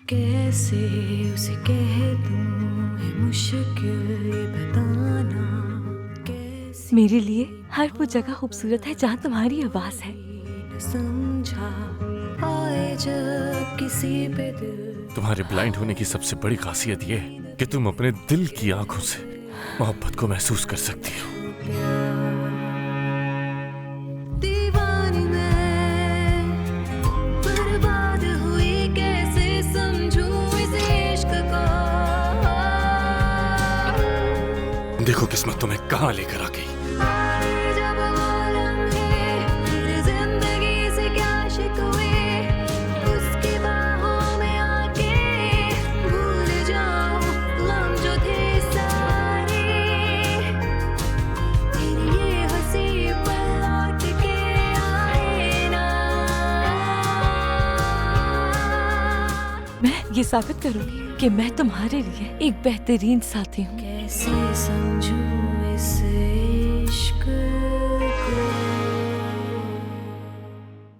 कैसे उसे कह दूं है मुश्किल ये बताना कैसे मेरे लिए हर वो जगह खूबसूरत है जहाँ तुम्हारी आवाज है। न समझा आए जब किसी पे दिल तुम्हारे ब्लाइंड होने की सबसे बड़ी खासियत ये है कि तुम अपने दिल की आंखों से मोहब्बत को महसूस कर सकती हो। दीवानी मैं बर्बाद हुई कैसे समझूं इस इश्क को देखो किस्मत तुम्हें कहाँ लेकर आ गई। जब वो लम्हे मेरी जिंदगी से क्या शिकवे उसकी बाहों में आके भूल जाऊं गम जो थे सारे तेरी ये हंसी पल लौट के आए ना। मैं ये साबित करूंगी कि मैं तुम्हारे लिए एक बेहतरीन साथी हूँ। कैसे समझूं इस इश्क को।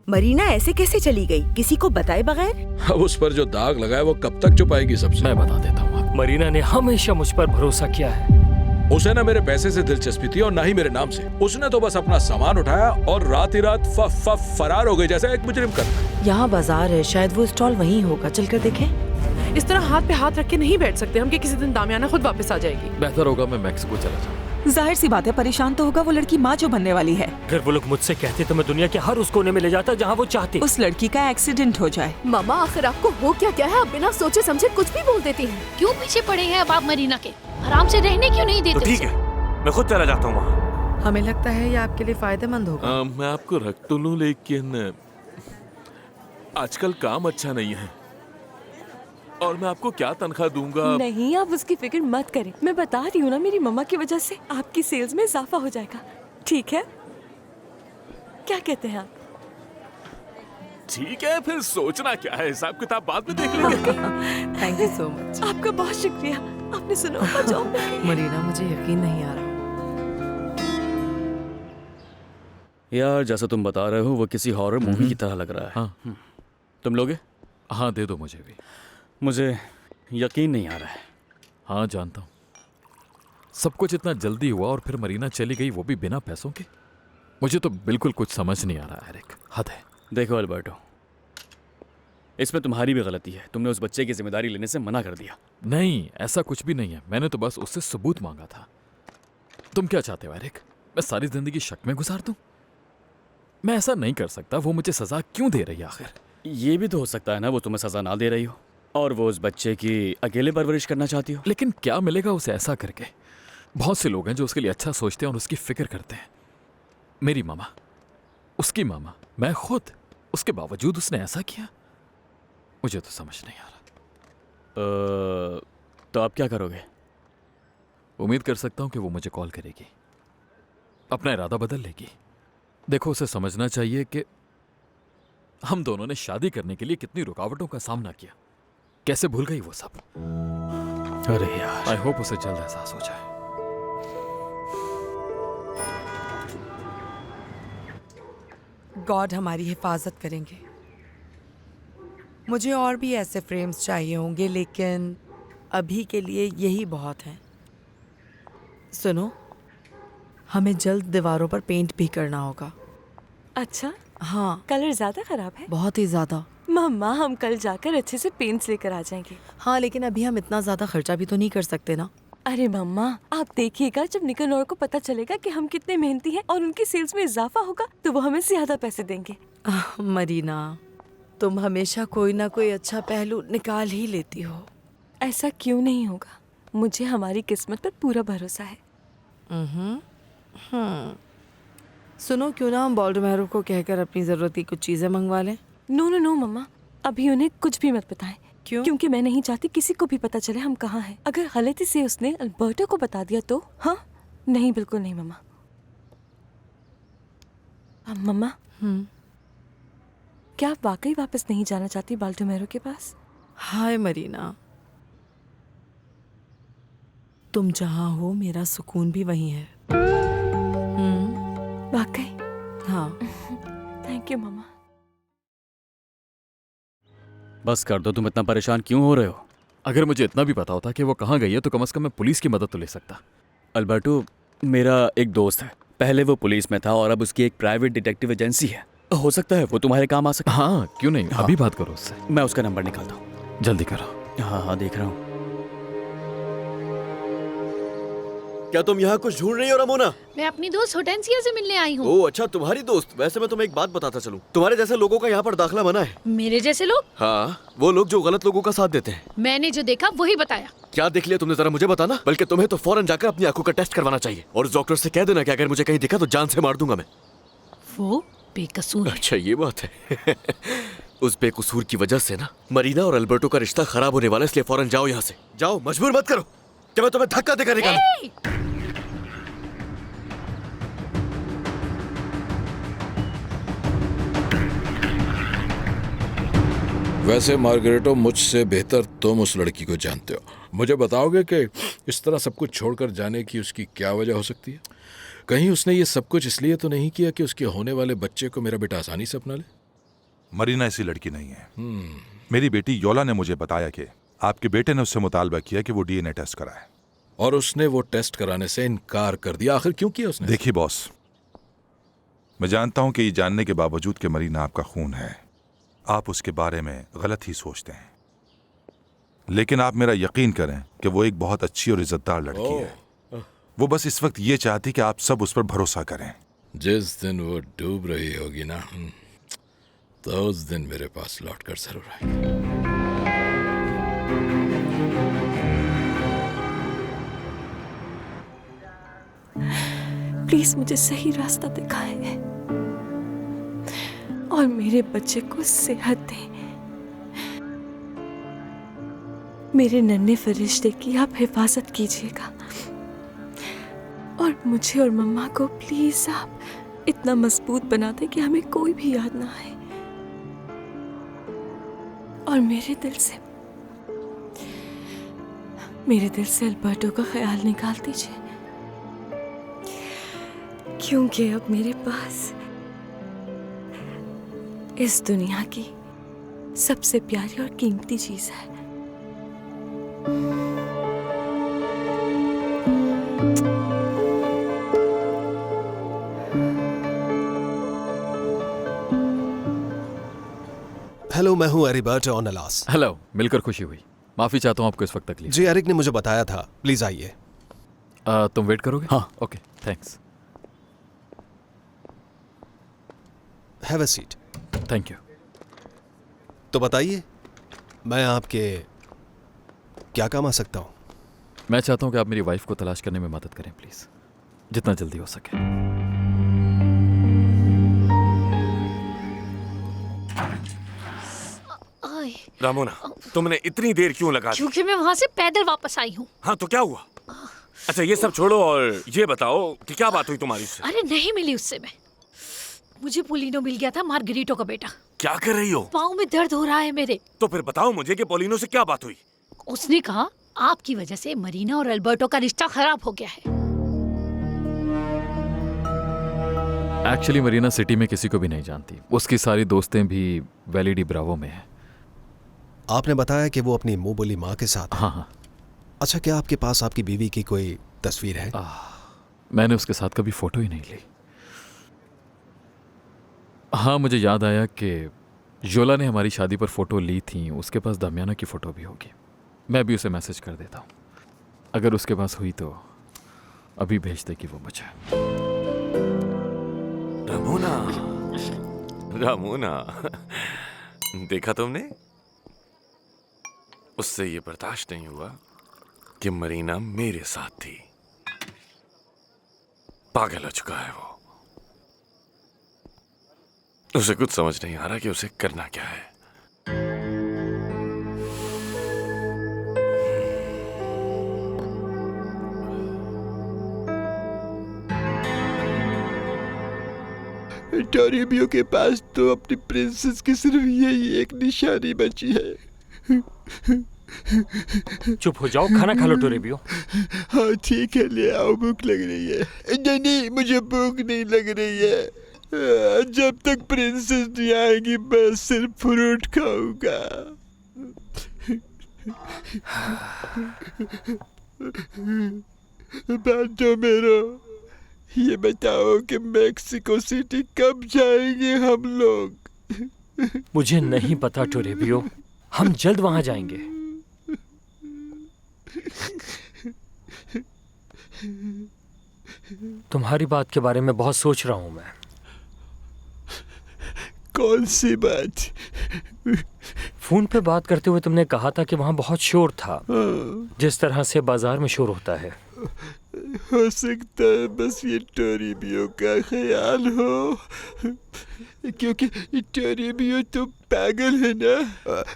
मरीना ऐसे कैसे चली गई, किसी को बताए बगैर? अब उस पर जो दाग लगा है वो कब तक छुपाएगी सबसे? मैं बता देता हूँ। मरीना ने हमेशा मुझ पर भरोसा किया है। उसे ना मेरे पैसे से दिलचस्पी थी और ना ही मेरे नाम से। उसने तो बस अपना सामान उठाया और रात ही रात फरार हो गई जैसे एक मुजरिम करता है। यहाँ बाजार है, शायद वो स्टॉल वहीं होगा, चलकर देखें। इस तरह हाथ पे हाथ रख के नहीं बैठ सकते हम कि किसी दिन दामियाना खुद वापस आ जाएगी। बेहतर होगा मैं मैक्सिको चला जाऊँ। जाहिर सी बात है, परेशान तो होगा। वो लड़की माँ जो बनने वाली है। अगर वो लोग मुझसे कहते तो मैं दुनिया के हर उस कोने में ले जाता जहाँ वो चाहती। उस लड़की का एक्सीडेंट हो जाए। मामा आखिर आपको हो क्या क्या है? आप बिना सोचे समझे कुछ भी बोल देती हैं। क्यों पीछे पड़े हैं अब आप मरीना के? आराम से रहने क्यों नहीं देते? तो ठीक है, मैं खुद चला जाता हूँ वहाँ। हमें लगता है ये आपके लिए फायदेमंद होगा। मैं आपको रख तो लूँ लेकिन आजकल काम अच्छा नहीं है और मैं आपको क्या तनख्वाह दूंगा? नहीं, आप उसकी फिक्र मत करें। मैं बता रही हूँ ना, मेरी मम्मा की वजह से आपकी सेल्स में इजाफा हो जाएगा। ठीक है, क्या कहते हैं आप? ठीक है, फिर सोचना क्या है, हिसाब किताब बाद में देख लेंगे। Thank you so much. आपका बहुत शुक्रिया। आपने सुना होगा जॉब मिल गई। मरीना, मुझे यकीन नहीं आ रहा। यार जैसा तुम बता रहे हो वो किसी हॉरर मूवी की तरह लग रहा है। हाँ। तुम लोगे? हाँ दे दो मुझे भी। मुझे यकीन नहीं आ रहा है। हाँ जानता हूँ, सब कुछ इतना जल्दी हुआ और फिर मरीना चली गई, वो भी बिना पैसों के। मुझे तो बिल्कुल कुछ समझ नहीं आ रहा एरिक, हद है। देखो अल्बर्टो, इसमें तुम्हारी भी गलती है। तुमने उस बच्चे की जिम्मेदारी लेने से मना कर दिया। नहीं, ऐसा कुछ भी नहीं है। मैंने तो बस उससे सबूत मांगा था। तुम क्या चाहते हो एरिक? मैं सारी जिंदगी शक में गुजार दूं? मैं ऐसा नहीं कर सकता। वो मुझे सजा क्यों दे रही है आखिर? ये भी तो हो सकता है ना वो तुम्हें सजा ना दे रही हो और वो उस बच्चे की अकेले परवरिश करना चाहती हो। लेकिन क्या मिलेगा उसे ऐसा करके? बहुत से लोग हैं जो उसके लिए अच्छा सोचते हैं और उसकी फिक्र करते हैं। मेरी मामा, उसकी मामा, मैं खुद। उसके बावजूद उसने ऐसा किया? मुझे तो समझ नहीं आ रहा। तो आप क्या करोगे? उम्मीद कर सकता हूं कि वो मुझे कॉल करेगी, अपना इरादा बदल लेगी। देखो, उसे समझना चाहिए कि हम दोनों ने शादी करने के लिए कितनी रुकावटों का सामना किया। कैसे भूल गई वो सब? अरे यार, आई होप उसे जल्द एहसास हो जाए। गॉड हमारी हिफाजत करेंगे। मुझे और भी ऐसे फ्रेम्स चाहिए होंगे, लेकिन अभी के लिए यही बहुत है। सुनो, हमें जल्द दीवारों पर पेंट भी करना होगा। अच्छा, हाँ। कलर ज्यादा खराब है? बहुत ही ज्यादा। मम्मा, हम कल जाकर अच्छे से पेंट्स लेकर आ जाएंगे। हाँ, लेकिन अभी हम इतना ज्यादा खर्चा भी तो नहीं कर सकते ना। अरे मम्मा, आप देखिएगा, जब निकनौर को पता चलेगा कि हम कितने मेहनती हैं और उनकी सेल्स में इजाफा होगा तो वो हमें ज्यादा पैसे देंगे। मरीना, तुम हमेशा कोई ना कोई अच्छा पहलू निकाल ही लेती हो। ऐसा क्यों नहीं होगा? मुझे हमारी किस्मत पर पूरा भरोसा है। सुनो, क्यों ना हम बॉल्डोमेरो को कहकर अपनी जरूरत की कुछ चीजें मंगवा लें? नो नो नो मम्मा, अभी उन्हें कुछ भी मत बताएं। क्यों? क्योंकि मैं नहीं चाहती किसी को भी पता चले हम कहाँ हैं। अगर गलती से उसने अल्बर्टो को बता दिया तो? हाँ, नहीं, बिल्कुल नहीं मम्मा। मम्मा, क्या आप वाकई वापस नहीं जाना चाहती बाल्डोमेरो के पास? हाय मरीना, तुम जहाँ हो मेरा सुकून भी वहीं है। वाकई? हाँ। थैंक यू मम्मा। बस कर दो, तुम इतना परेशान क्यों हो रहे हो? अगर मुझे इतना भी पता होता कि वो कहाँ गई है तो कम से कम मैं पुलिस की मदद तो ले सकता। अल्बर्टो, मेरा एक दोस्त है, पहले वो पुलिस में था और अब उसकी एक प्राइवेट डिटेक्टिव एजेंसी है। हो सकता है वो तुम्हारे काम आ सके। हाँ, क्यों नहीं, अभी बात करो उससे। मैं उसका नंबर निकालता हूँ। जल्दी करो। हाँ, देख रहा हूँ। क्या तुम यहाँ कुछ ढूंढ रही हो रमोना? मैं अपनी दोस्त होटेंसिया से मिलने आई हूँ। ओह अच्छा, तुम्हारी दोस्त। वैसे मैं तुम्हें एक बात बताता चलूं, तुम्हारे जैसे लोगों का यहाँ पर दाखिला मना है। मेरे जैसे लोग? हाँ, वो लोग जो गलत लोगों का साथ देते हैं। मैंने जो देखा वही बताया। क्या देख लिया तुमने, जरा मुझे बताना। बल्कि तुम्हें तो फौरन जाकर अपनी आंखों का टेस्ट करवाना चाहिए और उस डॉक्टर से कह देना कि अगर मुझे कहीं दिखा तो जान से मार दूंगा मैं। वो बेकसूर है। अच्छा ये बात है। उस बेकसूर की वजह से ना मरीना और अल्बर्टो का रिश्ता खराब होने वाला है, इसलिए फौरन जाओ यहाँ से। जाओ, मजबूर मत करो कि मैं तुम्हें धक्का देकर निकालूं। वैसे मार्गरेटो, मुझसे बेहतर तुम उस लड़की को जानते हो। मुझे बताओगे कि इस तरह सब कुछ छोड़कर जाने की उसकी क्या वजह हो सकती है? कहीं उसने ये सब कुछ इसलिए तो नहीं किया कि उसके होने वाले बच्चे को मेरा बेटा आसानी से अपना ले? मरीना ऐसी लड़की नहीं है। मेरी बेटी योला ने मुझे बताया कि आपके बेटे ने उससे मुतालबा किया कि वो डीएनए टेस्ट कराए, और उसने वो टेस्ट कराने से इनकार कर दिया। आखिर क्यों किया उसने? देखिए बॉस, मैं जानता हूं कि ये जानने के बावजूद कि मरीना आपका खून है, आप उसके बारे में गलत ही सोचते हैं। लेकिन आप मेरा यकीन करें कि वो एक बहुत अच्छी और इज्जतदार लड़की है। वो बस इस वक्त ये चाहती कि आप सब उस पर भरोसा करें। जिस दिन वो डूब रही होगी ना, तो उस दिन मेरे पास लौट कर जरूर आएगी। प्लीज मुझे सही रास्ता दिखाएं और मेरे बच्चे को सेहत दें। मेरे नन्हे फरिश्ते की आप हिफाजत कीजिएगा और मुझे और मम्मा को प्लीज आप इतना मजबूत बना दें कि हमें कोई भी याद ना आए। और मेरे दिल से अल्बर्टो का ख्याल निकाल दीजिए, क्योंकि अब मेरे पास इस दुनिया की सबसे प्यारी और कीमती चीज है। हेलो, मैं हूँ एरिबर्टो ओनलास। हेलो, मिलकर खुशी हुई। माफी चाहता हूँ आपको इस वक्त तकलीफ। जी, एरिक ने मुझे बताया था। प्लीज आइए। तुम वेट करोगे? हाँ। Okay, thanks. Have a seat. Thank you. तो बताइए, मैं आपके क्या काम आ सकता हूँ? मैं चाहता हूँ कि आप मेरी वाइफ को तलाश करने में मदद करें प्लीज, जितना जल्दी हो सके। रामोना, तुमने इतनी देर क्यों लगा दी? क्योंकि मैं वहाँ से पैदल वापस आई हूँ। हाँ तो क्या हुआ? अच्छा ये सब छोड़ो और ये बताओ कि क्या बात हुई तुम्हारी से? अरे नहीं मिली उससे मैं। मुझे पोलिनो मिल गया था, मार्गरीटो का बेटा। क्या कर रही हो? पाँव में दर्द हो रहा है मेरे। तो फिर बताओ मुझे कि पोलिनो से क्या बात हुई? उसने कहा आपकी वजह से मरीना और अल्बर्टो का रिश्ता खराब हो गया है। एक्चुअली मरीना सिटी में किसी को भी नहीं जानती। उसकी सारी दोस्तें भी वैली डी ब्रावो में हैं। आपने बताया कि वो अपनी मुंह बोली माँ के साथ है। हाँ हाँ। अच्छा, क्या आपके पास आपकी बीवी की कोई तस्वीर है? मैंने उसके साथ कभी फोटो ही नहीं ली। हाँ, मुझे याद आया कि योला ने हमारी शादी पर फोटो ली थी। उसके पास दमियाना की फोटो भी होगी। मैं भी उसे मैसेज कर देता हूँ। अगर उसके पास हुई तो अभी भेज देगी वो मुझे। रामोना, रामोना, देखा तुमने? उससे ये बर्दाश्त नहीं हुआ कि मरीना मेरे साथ थी। पागल हो चुका है वो। उसे कुछ समझ नहीं आ रहा कि उसे करना क्या है। टोरेबियो के पास तो अपनी प्रिंसेस की सिर्फ यही एक निशानी बची है। चुप हो जाओ, खाना खा लो टोरेबियो। हाँ ठीक है, ले आओ, भूख लग रही है। नहीं, मुझे भूख नहीं लग रही है। जब तक प्रिंसेस नहीं आएगी मैं सिर्फ फ्रूट खाऊंगा। बांटो मेरो, ये बताओ कि मेक्सिको सिटी कब जाएंगे हम लोग? मुझे नहीं पता टोरेबियो, हम जल्द वहां जाएंगे। तुम्हारी बात के बारे में बहुत सोच रहा हूं मैं। कौन सी बात? फोन पे बात करते हुए तुमने कहा था कि वहां बहुत शोर था, जिस तरह से बाजार में शोर होता है। हो सकता है बस ये टोरेबियो का ख्याल हो, क्योंकि टोरेबियो तो पागल है ना,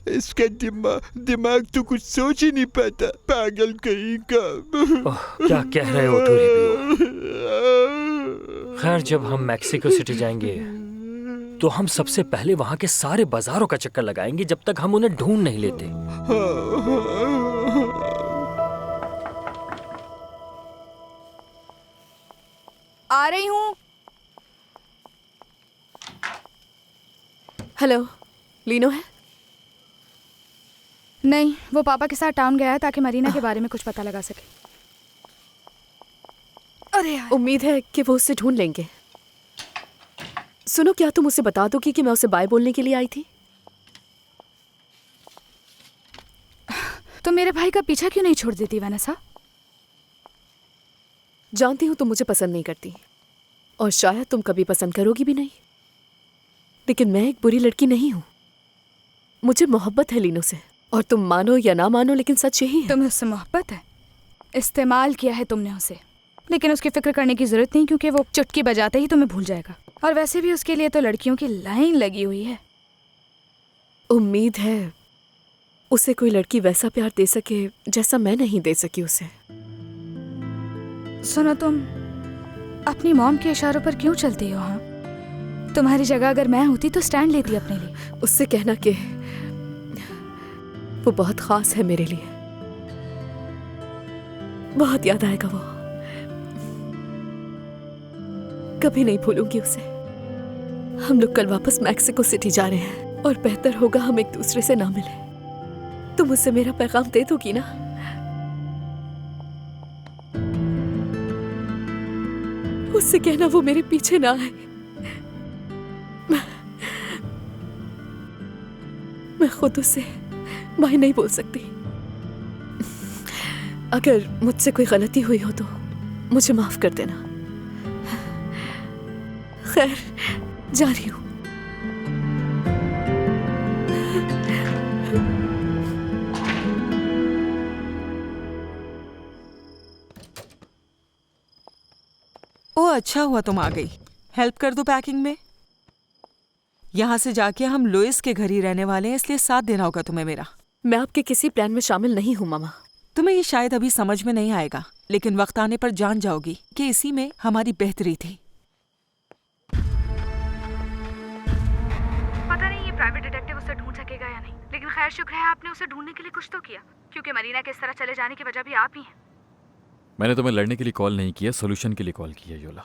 इसका दिमाग तो कुछ सोच ही नहीं पाता, पागल कहीं का। क्या कह रहे हो टोरेबियो? खैर, जब हम मैक्सिको सिटी जाएंगे तो हम सबसे पहले वहां के सारे बाजारों का चक्कर लगाएंगे जब तक हम उन्हें ढूंढ नहीं लेते। आ रही हूँ। हेलो, लीनो है? नहीं, वो पापा के साथ टाउन गया है ताकि मरीना के बारे में कुछ पता लगा सके। अरे यार। उम्मीद है कि वो उससे ढूंढ लेंगे। सुनो, क्या तुम उसे बता दोगी कि मैं उसे बाय बोलने के लिए आई थी? तो मेरे भाई का पीछा क्यों नहीं छोड़ देती वैनेसा? जानती हूँ तुम मुझे पसंद नहीं करती और शायद तुम कभी पसंद करोगी भी नहीं, लेकिन मैं एक बुरी लड़की नहीं हूँ। मुझे मोहब्बत है लीनो से, और तुम मानो या ना मानो लेकिन सच यही है। तुम्हें उससे मोहब्बत है? इस्तेमाल किया है तुमने उसे, लेकिन उसकी फिक्र करने की जरूरत नहीं, क्योंकि वो चुटकी बजाते ही तुम्हें भूल जाएगा। और वैसे भी उसके लिए तो लड़कियों की लाइन लगी हुई है। उम्मीद है उसे कोई लड़की वैसा प्यार दे सके जैसा मैं नहीं दे सकी उसे। सुनो, तुम अपनी मॉम के इशारों पर क्यों चलती हो? हाँ, तुम्हारी जगह अगर मैं होती तो स्टैंड लेती अपने लिए। उससे कहना कि वो बहुत खास है मेरे लिए, बहुत याद आएगा वो, कभी नहीं भूलूंगी उसे। हम लोग कल वापस मैक्सिको सिटी जा रहे हैं और बेहतर होगा हम एक दूसरे से ना मिले। तुम उससे मेरा पैगाम दे दोगी ना? उससे कहना वो मेरे पीछे ना आए। मैं खुद उससे बाय नहीं बोल सकती। अगर मुझसे कोई गलती हुई हो तो मुझे माफ कर देना। खैर, जा रही हूँ। ओ, अच्छा हुआ तुम आ गई। हेल्प कर दो पैकिंग में। यहाँ से जाके हम लुइस के घर ही रहने वाले हैं, इसलिए साथ देना होगा तुम्हें मेरा। मैं आपके किसी प्लान में शामिल नहीं हूँ मामा। तुम्हें ये शायद अभी समझ में नहीं आएगा, लेकिन वक्त आने पर जान जाओगी कि इसी में हमारी बेहतरी थी। पता नहीं ये प्राइवेट डिटेक्टिव उसे ढूंढ सकेगा या नहीं, लेकिन खैर शुक्र है आपने उसे ढूंढने के लिए कुछ तो किया, क्योंकि मरीना के इस तरह चले जाने की वजह भी आप ही हैं। मैंने तुम्हें लड़ने के लिए कॉल नहीं किया, सोल्यूशन के लिए कॉल किया योला।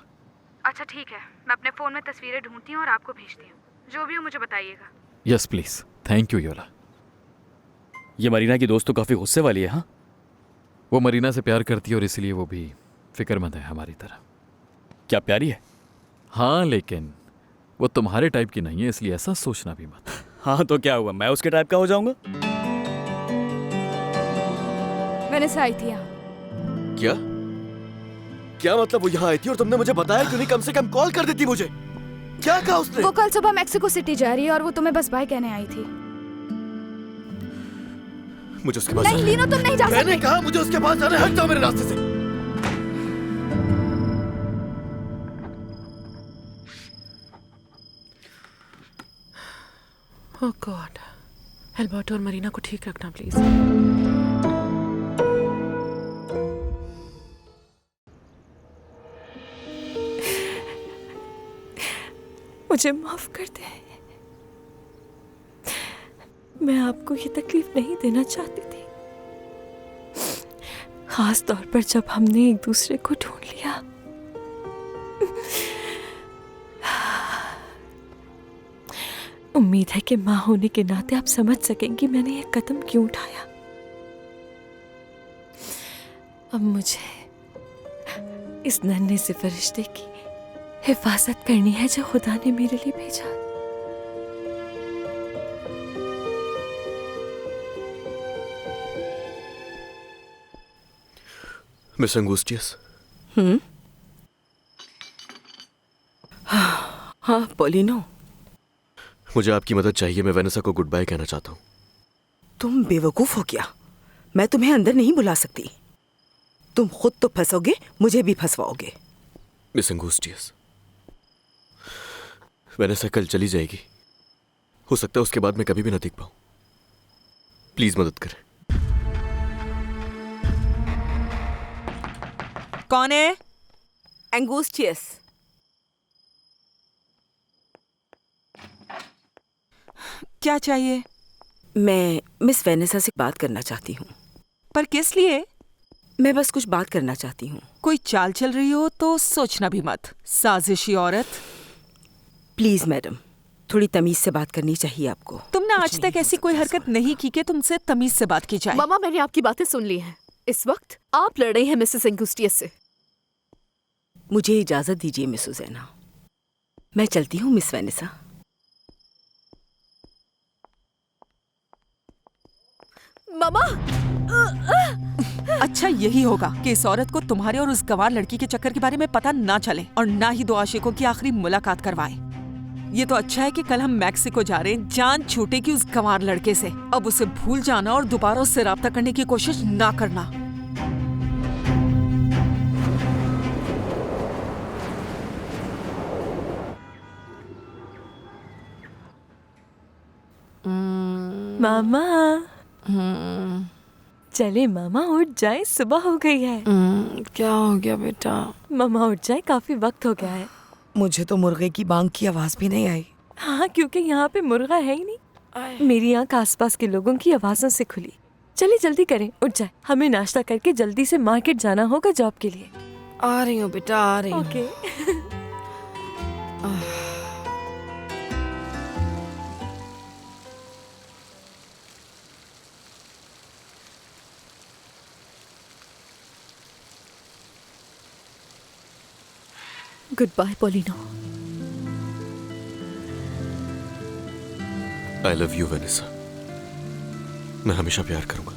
अच्छा ठीक है, मैं अपने फोन में तस्वीरें ढूंढती हूँ और आपको भेजती हूँ। जो भी हो मुझे बताइएगा। Yes please, thank you Yola. ये मरीना की दोस्त तो काफी गुस्से वाली है। हाँ, वो मरीना से प्यार करती है और इसलिए वो भी फिक्रमंद है हमारी तरह। क्या प्यारी है? हाँ, लेकिन वो तुम्हारे टाइप की नहीं है, इसलिए ऐसा सोचना भी मत। हाँ तो क्या हुआ, मैं उसके टाइप का हो जाऊंगा? वैनेसा आई थी यहाँ। क्या क्या मतलब? वो यहाँ आई थी और तुमने मुझे बताया क्यों नहीं? कम से कम कॉल कर देती मुझे। क्या कहा उसने? वो कल सुबह मैक्सिको सिटी जा रही है और वो तुम्हें बस बाय कहने आई थी। मुझे उसके पास नहीं लीनो, तुम नहीं जा सकते। मैंने कहा मुझे उसके पास जाना है, हट जाओ मेरे रास्ते से। ओह गॉड, एल्बर्टो और मरीना को ठीक रखना प्लीज। मुझे माफ कर दे। मैं आपको ये तकलीफ नहीं देना चाहती थी, खास तौर पर जब हमने एक दूसरे को ढूंढ लिया। उम्मीद है कि माँ होने के नाते आप समझ सकेंगी मैंने ये कदम क्यों उठाया। अब मुझे इस नन्हे से फरिश्ते की हिफाजत करनी है जो खुदा ने मेरे लिए भेजा। मिस अंगूस्टियस। हाँ पोलिनो, मुझे आपकी मदद चाहिए। मैं वेनेसा को गुड बाय कहना चाहता हूँ। तुम बेवकूफ हो क्या? मैं तुम्हें अंदर नहीं बुला सकती। तुम खुद तो फंसोगे, मुझे भी फंसवाओगे। मिस अंगूस्टियस, वेनेसा कल चली जाएगी। हो सकता है उसके बाद मैं कभी भी ना देख पाऊं। प्लीज मदद करें। कौन है? एंगूस्टियस। क्या चाहिए? मैं मिस वेनेसा से बात करना चाहती हूँ। पर किस लिए? मैं बस कुछ बात करना चाहती हूँ। कोई चाल चल रही हो तो सोचना भी मत। साजिशी औरत। प्लीज मैडम, थोड़ी तमीज से बात करनी चाहिए आपको। तुमने आज तक ऐसी कोई हरकत नहीं की कि तुमसे तमीज से बात की जाए। मामा, मैंने आपकी बातें सुन ली हैं। इस वक्त आप लड़ रही हैं मिसेस एंगुस्टियस से। मुझे इजाजत दीजिए मिस सुजैना। मैं चलती हूँ मिस वेनेसा। मामा, अच्छा यही होगा कि इस औरत को तुम्हारे और उस गंवार लड़की के चक्कर के बारे में पता ना चले और ना ही दो आशिकों की आखिरी मुलाकात करवाए। ये तो अच्छा है कि कल हम मैक्सिको जा रहे हैं। जान छूटेगी उस गंवार लड़के से। अब उसे भूल जाना और दोबारा उससे राब्ता करने की कोशिश ना करना। मामा, चले मामा, उठ जाए, सुबह हो गई है। क्या हो गया बेटा? मामा उठ जाए, काफी वक्त हो गया है। मुझे तो मुर्गे की बांग की आवाज भी नहीं आई। हाँ, क्योंकि यहाँ पे मुर्गा है ही नहीं। मेरी आंख आसपास के लोगों की आवाजों से खुली। चलिए जल्दी करें, उठ जाए। हमें नाश्ता करके जल्दी से मार्केट जाना होगा जॉब के लिए। आ रही हूँ बेटा, आ रही हूँ। Okay. Goodbye Polino. I love you Vanessa. मैं हमेशा प्यार करूंगा।